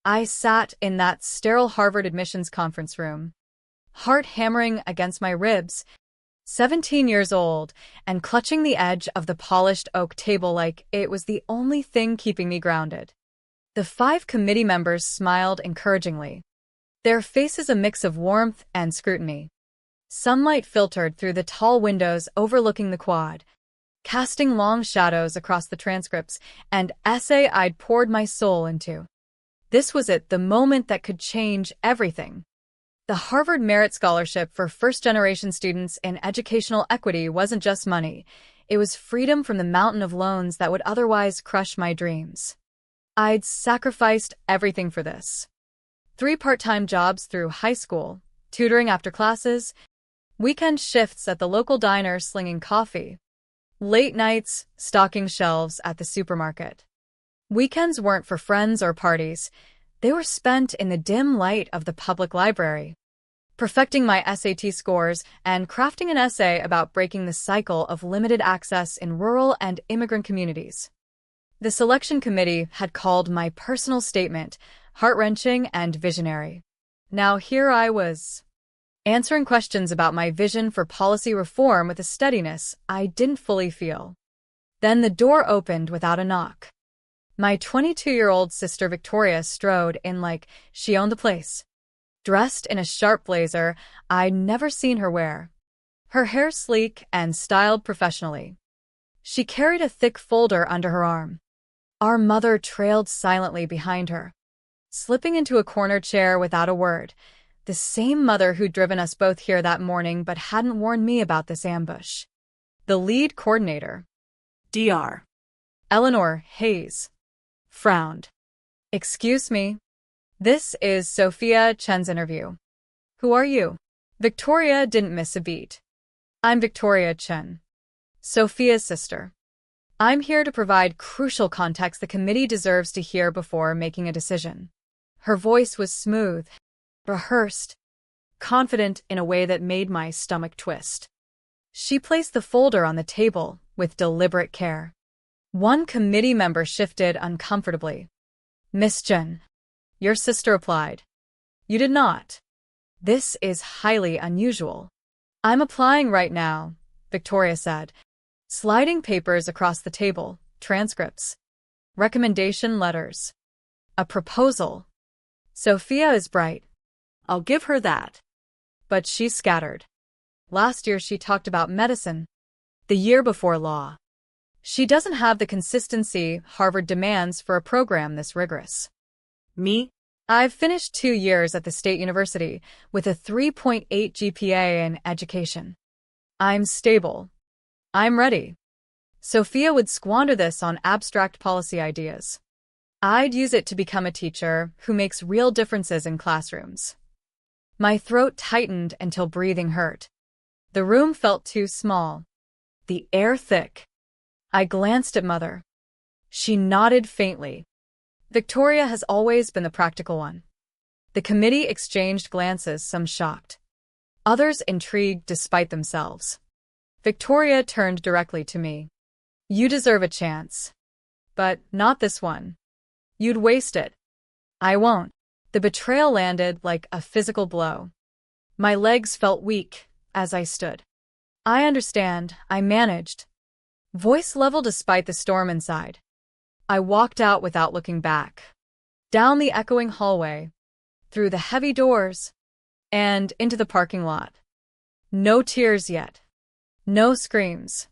I sat in that sterile Harvard admissions conference room, heart hammering against my ribs, 17 years old, and clutching the edge of the polished oak table like it was the only thing keeping me grounded. The 5 committee members smiled encouragingly, their faces a mix of warmth and scrutiny. Sunlight filtered through the tall windows overlooking the quad, casting long shadows across the transcripts and essay I'd poured my soul into. This was it, the moment that could change everything. The Harvard Merit Scholarship for first-generation students in educational equity wasn't just money. It was freedom from the mountain of loans that would otherwise crush my dreams. I'd sacrificed everything for this. 3 part-time jobs through high school, tutoring after classes, weekend shifts at the local diner slinging coffee, late nights stocking shelves at the supermarket. Weekends weren't for friends or parties. They were spent in the dim light of the public library, perfecting my SAT scores and crafting an essay about breaking the cycle of limited access in rural and immigrant communities. The selection committee had called my personal statement heart-wrenching and visionary. Now here I was, answering questions about my vision for policy reform with a steadiness I didn't fully feel. Then the door opened without a knock. My 22-year-old sister Victoria strode in like she owned the place, dressed in a sharp blazer I'd never seen her wear, her hair sleek and styled professionally. She carried a thick folder under her arm. Our mother trailed silently behind her, slipping into a corner chair without a word, the same mother who'd driven us both here that morning but hadn't warned me about this ambush. The lead coordinator, Dr. Eleanor Hayes, frowned. "Excuse me. This is Sophia Chen's interview. Who are you?" Victoria didn't miss a beat. "I'm Victoria Chen, Sophia's sister. I'm here to provide crucial context the committee deserves to hear before making a decision." Her voice was smooth, rehearsed, confident in a way that made my stomach twist. She placed the folder on the table with deliberate care. One committee member shifted uncomfortably. "Miss Chen, your sister applied." "You did not. This is highly unusual." "I'm applying right now," Victoria said, sliding papers across the table, transcripts, recommendation letters, a proposal. Sophia is bright. I'll give her that. But she's scattered. Last year she talked about medicine. The year before law. She doesn't have the consistency Harvard demands for a program this rigorous. Me? I've finished 2 years at the state university with a 3.8 GPA in education. I'm stable. I'm ready. Sophia would squander this on abstract policy ideas. I'd use it to become a teacher who makes real differences in classrooms. My throat tightened until breathing hurt. The room felt too small, the air thick. I glanced at Mother. She nodded faintly. Victoria has always been the practical one. The committee exchanged glances, some shocked, others intrigued despite themselves. Victoria turned directly to me. "You deserve a chance. But not this one. You'd waste it." "I won't." The betrayal landed like a physical blow. My legs felt weak as I stood. "I understand," I managed, voice level despite the storm inside. I walked out without looking back, down the echoing hallway, through the heavy doors, and into the parking lot. No tears yet. No screams.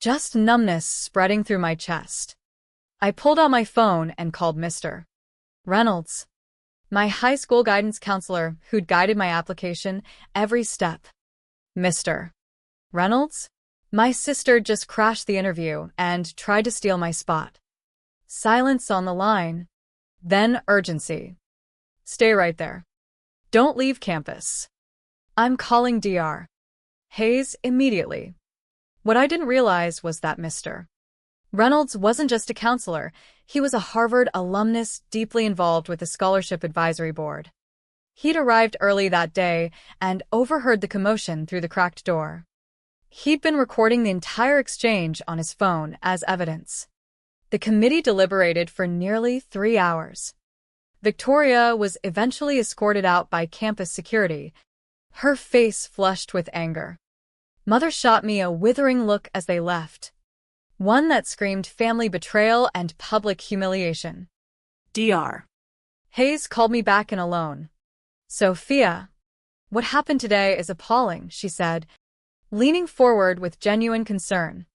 Just numbness spreading through my chest. I pulled out my phone and called Mr. Reynolds, my high school guidance counselor who'd guided my application every step. "Mr. Reynolds?" My sister just crashed the interview and tried to steal my spot. Silence on the line, then urgency. "Stay right there. Don't leave campus. I'm calling Dr. Hayes immediately." What I didn't realize was that Mr. Reynolds wasn't just a counselor, he was a Harvard alumnus deeply involved with the Scholarship Advisory Board. He'd arrived early that day and overheard the commotion through the cracked door. He'd been recording the entire exchange on his phone as evidence. The committee deliberated for nearly 3 hours. Victoria was eventually escorted out by campus security, her face flushed with anger. Mother shot me a withering look as they left, one that screamed family betrayal and public humiliation. Dr. Hayes called me back in alone. Sophia, what happened today is appalling, she said, leaning forward with genuine concern.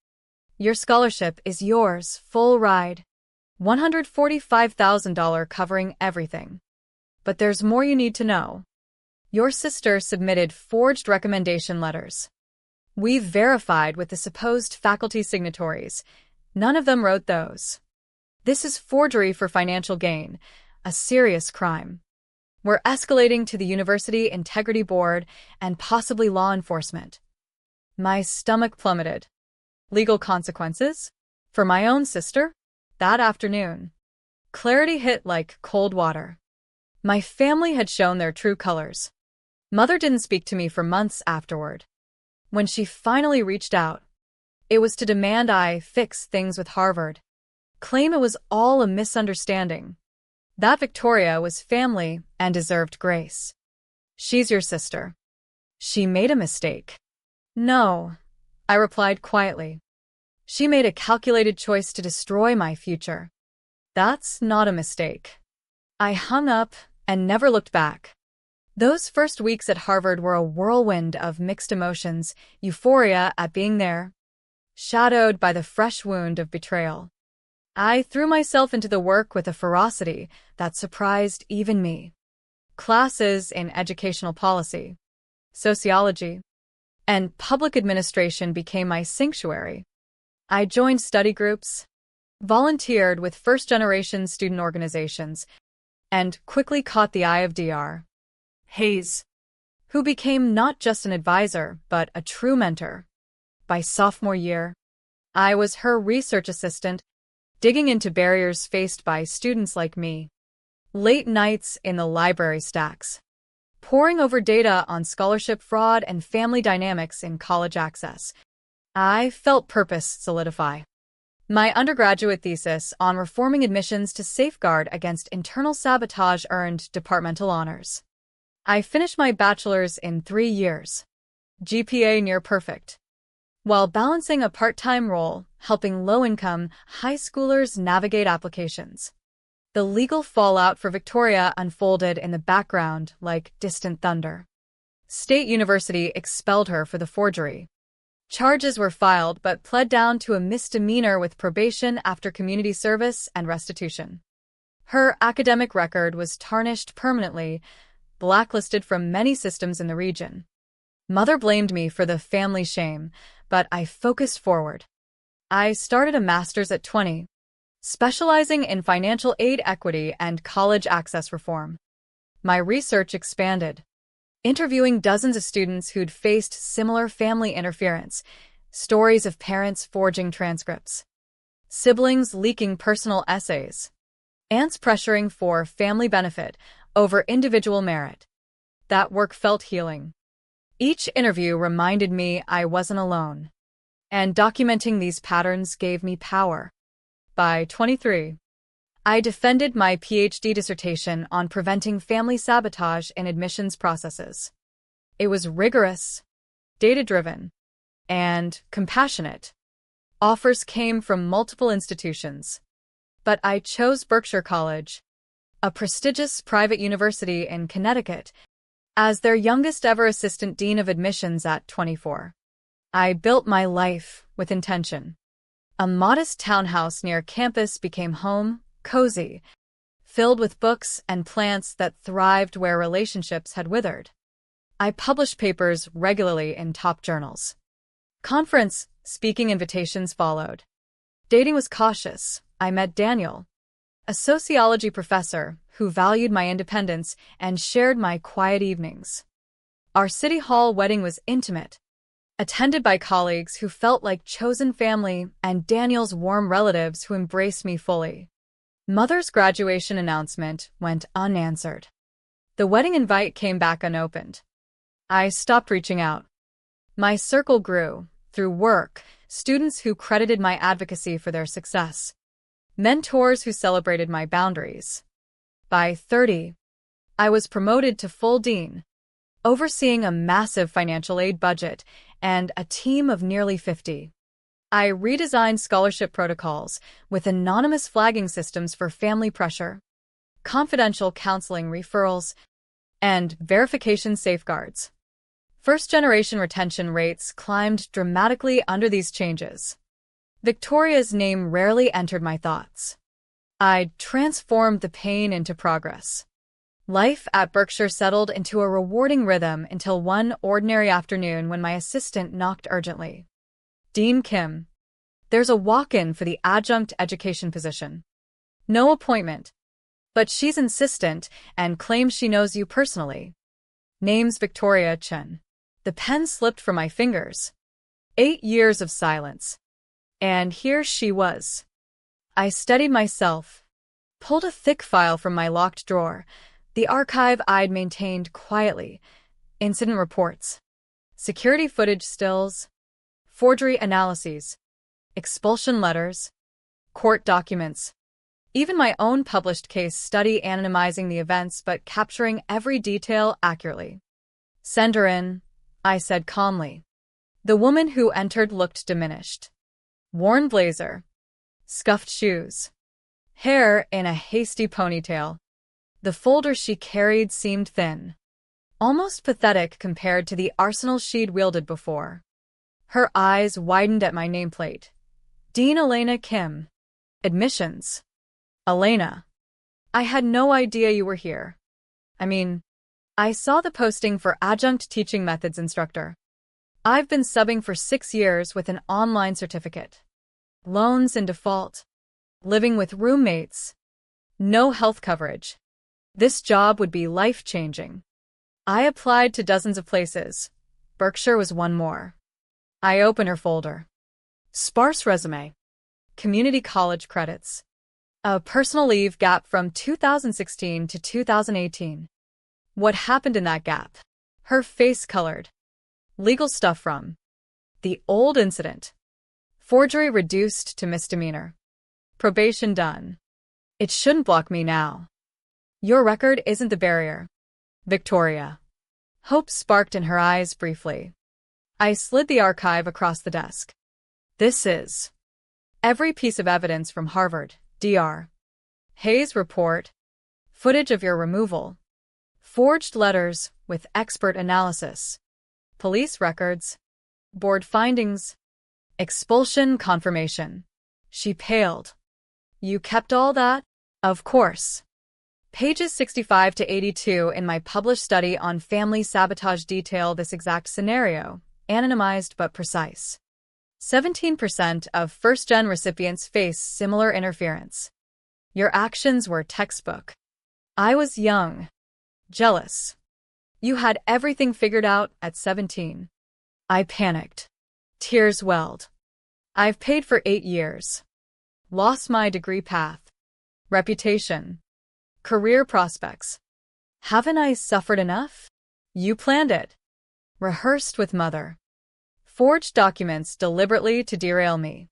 Your scholarship is yours, full ride. $145,000 covering everything. But there's more you need to know. Your sister submitted forged recommendation letters. We've verified with the supposed faculty signatories. None of them wrote those. This is forgery for financial gain, a serious crime. We're escalating to the University Integrity Board and possibly law enforcement. My stomach plummeted. Legal consequences? For my own sister? That afternoon, clarity hit like cold water. My family had shown their true colors. Mother didn't speak to me for months afterward. When she finally reached out, it was to demand I fix things with Harvard, claim it was all a misunderstanding, that Victoria was family and deserved grace. She's your sister. She made a mistake. No, I replied quietly. She made a calculated choice to destroy my future. That's not a mistake. I hung up and never looked back. Those first weeks at Harvard were a whirlwind of mixed emotions, euphoria at being there, shadowed by the fresh wound of betrayal. I threw myself into the work with a ferocity that surprised even me. Classes in educational policy, sociology, and public administration became my sanctuary. I joined study groups, volunteered with first-generation student organizations, and quickly caught the eye of Dr. Hayes, who became not just an advisor, but a true mentor. By sophomore year, I was her research assistant, digging into barriers faced by students like me. Late nights in the library stacks, poring over data on scholarship fraud and family dynamics in college access. I felt purpose solidify. My undergraduate thesis on reforming admissions to safeguard against internal sabotage earned departmental honors. I finished my bachelor's in 3 years, GPA near perfect, while balancing a part-time role helping low-income high schoolers navigate applications. The legal fallout for Victoria unfolded in the background like distant thunder. State University expelled her for the forgery. Charges were filed but pled down to a misdemeanor with probation after community service and restitution. Her academic record was tarnished permanently, blacklisted from many systems in the region. Mother blamed me for the family shame, but I focused forward. I started a master's at 20, specializing in financial aid equity and college access reform. My research expanded, interviewing dozens of students who'd faced similar family interference, stories of parents forging transcripts, siblings leaking personal essays, aunts pressuring for family benefit over individual merit. That work felt healing. Each interview reminded me I wasn't alone, and documenting these patterns gave me power. By 23, I defended my PhD dissertation on preventing family sabotage in admissions processes. It was rigorous, data-driven, and compassionate. Offers came from multiple institutions, but I chose Berkshire College, a prestigious private university in Connecticut, as their youngest ever assistant dean of admissions at 24. I built my life with intention. A modest townhouse near campus became home, cozy, filled with books and plants that thrived where relationships had withered. I published papers regularly in top journals. Conference speaking invitations followed. Dating was cautious. I met Daniel, a sociology professor who valued my independence and shared my quiet evenings. Our City Hall wedding was intimate, attended by colleagues who felt like chosen family and Daniel's warm relatives who embraced me fully. Mother's graduation announcement went unanswered. The wedding invite came back unopened. I stopped reaching out. My circle grew, through work, students who credited my advocacy for their success, mentors who celebrated my boundaries, By 30, I was promoted to full dean, overseeing a massive financial aid budget and a team of nearly 50. I redesigned scholarship protocols with anonymous flagging systems for family pressure, confidential counseling referrals, and verification safeguards. First-generation retention rates climbed dramatically under these changes. Victoria's name rarely entered my thoughts. I'd transformed the pain into progress. Life at Berkshire settled into a rewarding rhythm until one ordinary afternoon when my assistant knocked urgently. Dean Kim, there's a walk-in for the adjunct education position. No appointment, but she's insistent and claims she knows you personally. Name's Victoria Chen. The pen slipped from my fingers. 8 years of silence. And here she was. I steadied myself, pulled a thick file from my locked drawer, the archive I'd maintained quietly, incident reports, security footage stills, forgery analyses, expulsion letters, court documents, even my own published case study anonymizing the events but capturing every detail accurately. Send her in, I said calmly. The woman who entered looked diminished. Worn blazer, scuffed shoes, hair in a hasty ponytail. The folder she carried seemed thin, almost pathetic compared to the arsenal she'd wielded before. Her eyes widened at my nameplate. Dean Elena Kim. Admissions. Elena. I had no idea you were here. I saw the posting for adjunct teaching methods instructor. I've been subbing for 6 years with an online certificate. Loans in default. Living with roommates. No health coverage. This job would be life-changing. I applied to dozens of places. Berkshire was one more. I opened her folder. Sparse resume. Community college credits. A personal leave gap from 2016 to 2018. What happened in that gap? Her face colored. Legal stuff from the old incident. Forgery reduced to misdemeanor. Probation done. It shouldn't block me now. Your record isn't the barrier. Victoria. Hope sparked in her eyes briefly. I slid the archive across the desk. This is every piece of evidence from Harvard, Dr. Hayes' report, footage of your removal, forged letters with expert analysis, police records, board findings, expulsion confirmation. She paled. You kept all that? Of course. Pages 65 to 82 in my published study on family sabotage detail this exact scenario, anonymized but precise. 17% of first-gen recipients face similar interference. Your actions were textbook. I was young, jealous. You had everything figured out at 17. I panicked. Tears welled. I've paid for 8 years. Lost my degree path, reputation, career prospects. Haven't I suffered enough? You planned it. Rehearsed with mother. Forged documents deliberately to derail me.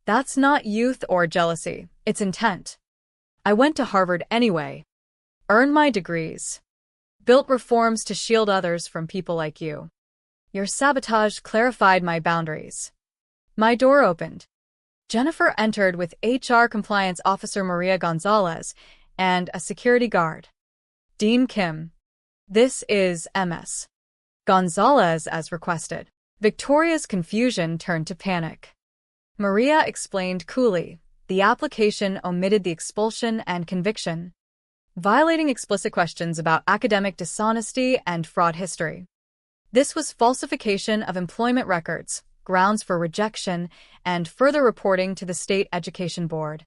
That's not youth or jealousy, it's intent. I went to Harvard anyway. Earned my degrees. Built reforms to shield others from people like you. Your sabotage clarified my boundaries. My door opened. Jennifer entered with HR Compliance Officer Maria Gonzalez and a security guard. Dean Kim. This is MS. Gonzalez as requested. Victoria's confusion turned to panic. Maria explained coolly, the application omitted the expulsion and conviction, violating explicit questions about academic dishonesty and fraud history. This was falsification of employment records, grounds for rejection, and further reporting to the State Education Board,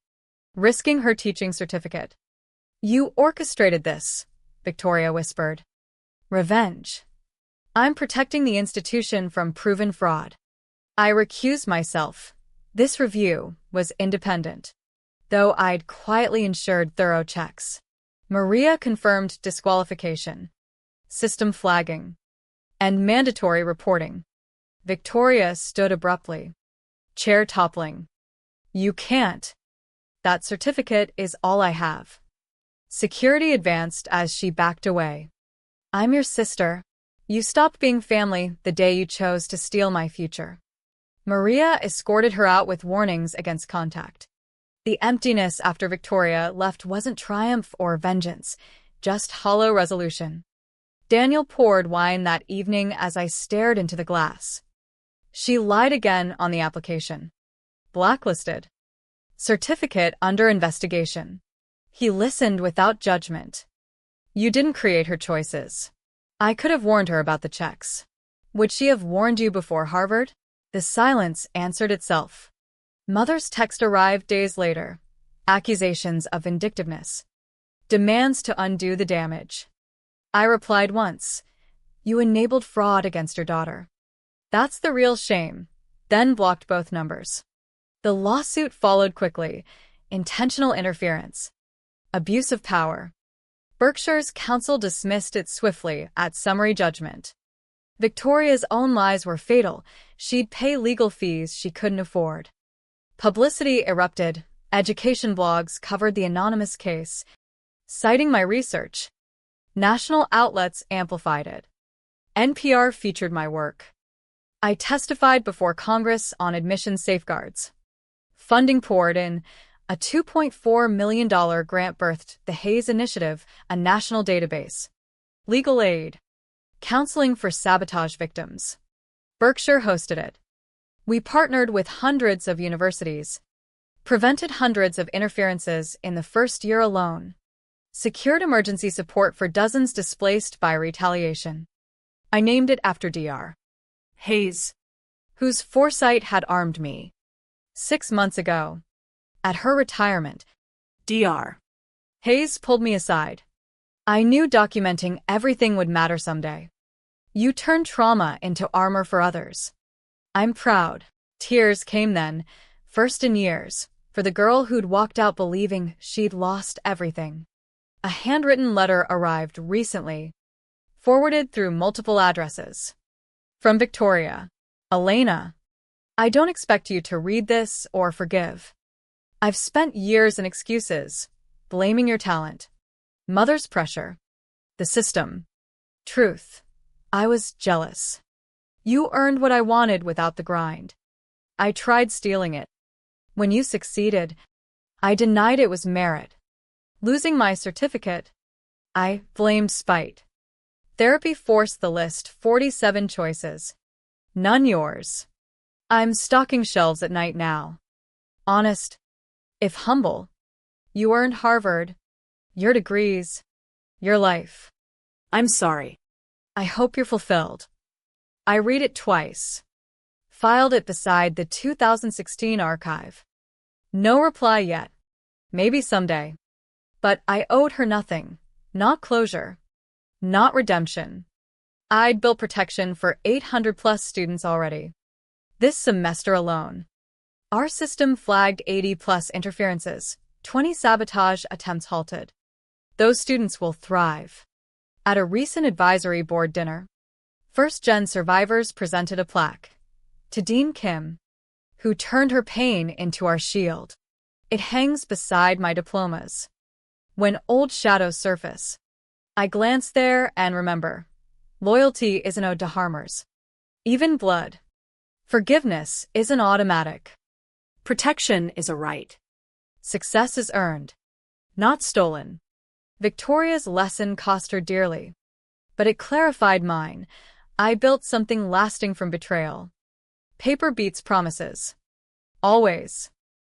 risking her teaching certificate. You orchestrated this, Victoria whispered. Revenge. I'm protecting the institution from proven fraud. I recused myself. This review was independent, though I'd quietly ensured thorough checks. Maria confirmed disqualification, system flagging, and mandatory reporting. Victoria stood abruptly, chair toppling. You can't. That certificate is all I have. Security advanced as she backed away. I'm your sister. You stopped being family the day you chose to steal my future. Maria escorted her out with warnings against contact. The emptiness after Victoria left wasn't triumph or vengeance, just hollow resolution. Daniel poured wine that evening as I stared into the glass. She lied again on the application. Blacklisted. Certificate under investigation. He listened without judgment. You didn't create her choices. I could have warned her about the checks. Would she have warned you before Harvard? The silence answered itself. Mother's text arrived days later. Accusations of vindictiveness. Demands to undo the damage. I replied once. You enabled fraud against your daughter. That's the real shame. Then blocked both numbers. The lawsuit followed quickly. Intentional interference. Abuse of power. Berkshire's counsel dismissed it swiftly at summary judgment. Victoria's own lies were fatal. She'd pay legal fees she couldn't afford. Publicity erupted. Education blogs covered the anonymous case, citing my research. National outlets amplified it. NPR featured my work. I testified before Congress on admissions safeguards. Funding poured in. A $2.4 million grant birthed the Hayes Initiative, a national database. Legal aid. Counseling for sabotage victims. Berkshire hosted it. We partnered with hundreds of universities. Prevented hundreds of interferences in the first year alone. Secured emergency support for dozens displaced by retaliation. I named it after Dr. Hayes, whose foresight had armed me. 6 months ago. At her retirement, Dr. Hayes pulled me aside. I knew documenting everything would matter someday. You turned trauma into armor for others. I'm proud. Tears came then, first in years, for the girl who'd walked out believing she'd lost everything. A handwritten letter arrived recently, forwarded through multiple addresses. From Victoria. Elena. I don't expect you to read this or forgive. I've spent years in excuses, blaming your talent. Mother's pressure. The system. Truth. I was jealous. You earned what I wanted without the grind. I tried stealing it. When you succeeded, I denied it was merit. Losing my certificate, I blamed spite. Therapy forced the list 47 choices. None yours. I'm stocking shelves at night now. Honest, if humble. You earned Harvard, your degrees, your life. I'm sorry. I hope you're fulfilled. I read it twice. Filed it beside the 2016 archive. No reply yet. Maybe someday. But I owed her nothing. Not closure. Not redemption. I'd built protection for 800+ students already. This semester alone. Our system flagged 80+ interferences, 20 sabotage attempts halted. Those students will thrive. At a recent advisory board dinner, first-gen survivors presented a plaque to Dean Kim, who turned her pain into our shield. It hangs beside my diplomas. When old shadows surface, I glance there and remember, loyalty is an ode to harmers. Even blood. Forgiveness isn't automatic. Protection is a right. Success is earned, not stolen. Victoria's lesson cost her dearly, but it clarified mine. I built something lasting from betrayal. Paper beats promises. Always.